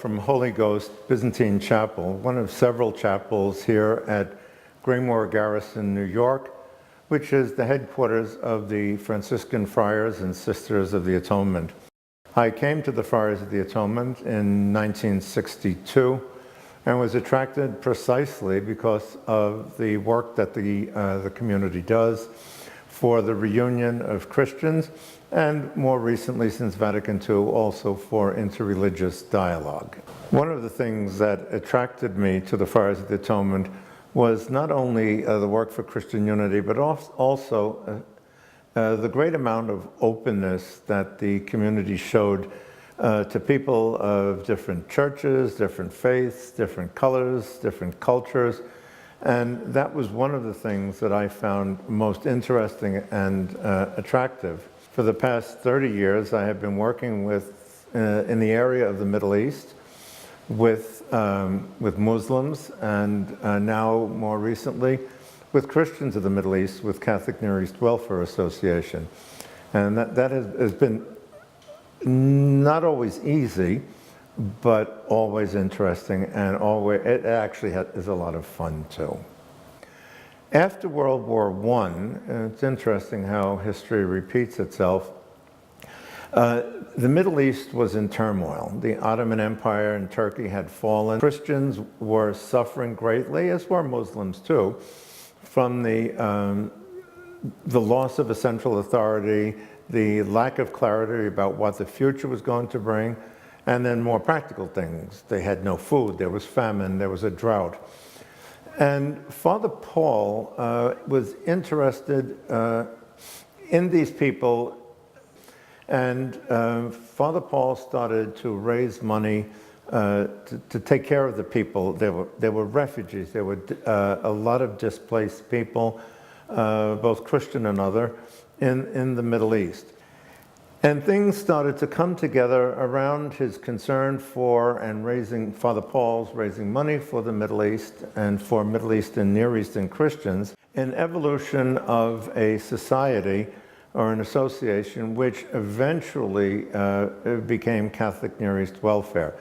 from Holy Ghost Byzantine Chapel, one of several chapels here at Graymoor Garrison, New York, which is the headquarters of the Franciscan Friars and Sisters of the Atonement. I came to the Friars of the Atonement in 1962 and was attracted precisely because of the work that the community does for the reunion of Christians, and more recently, since Vatican II, also for interreligious dialogue. One of the things that attracted me to the Friars of the Atonement was not only the work for Christian unity, but also the great amount of openness that the community showed to people of different churches, different faiths, different colors, different cultures. And that was one of the things that I found most interesting and attractive. For the past 30 years, I have been working with, in the area of the Middle East with Muslims, and now more recently with Christians of the Middle East with Catholic Near East Welfare Association. And that has been not always easy, but always interesting, and it actually is a lot of fun too. After World War I, it's interesting how history repeats itself, the Middle East was in turmoil. The Ottoman Empire in Turkey had fallen. Christians were suffering greatly, as were Muslims too, from the loss of a central authority, the lack of clarity about what the future was going to bring, and then more practical things. They had no food, there was famine, there was a drought. And Father Paul was interested in these people, and Father Paul started to raise money to take care of the people. There were refugees, there were a lot of displaced people, both Christian and other, in the Middle East. And things started to come together around his concern for and Father Paul's raising money for the Middle East and for Middle East and Near Eastern Christians, an evolution of a society or an association which eventually became Catholic Near East Welfare.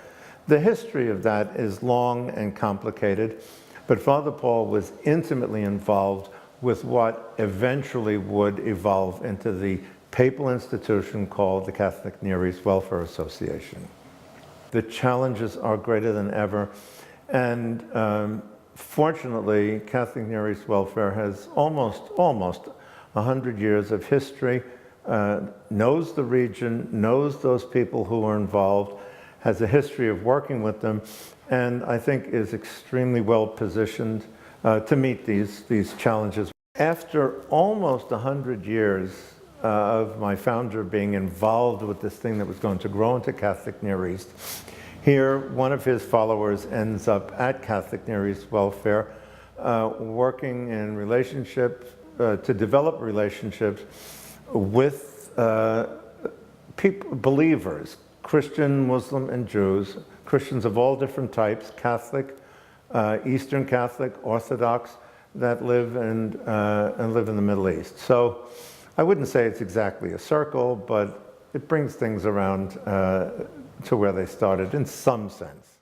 The history of that is long and complicated, but Father Paul was intimately involved with what eventually would evolve into the papal institution called the Catholic Near East Welfare Association. The challenges are greater than ever, and fortunately, Catholic Near East Welfare has almost 100 years of history, knows the region, knows those people who are involved, has a history of working with them, and I think is extremely well positioned to meet these challenges. After almost 100 years of my founder being involved with this thing that was going to grow into Catholic Near East, here one of his followers ends up at Catholic Near East Welfare, working in relationships, to develop relationships with believers, Christian, Muslim, and Jews, Christians of all different types, Catholic, Eastern Catholic, Orthodox, that live in the Middle East. So I wouldn't say it's exactly a circle, but it brings things around to where they started in some sense.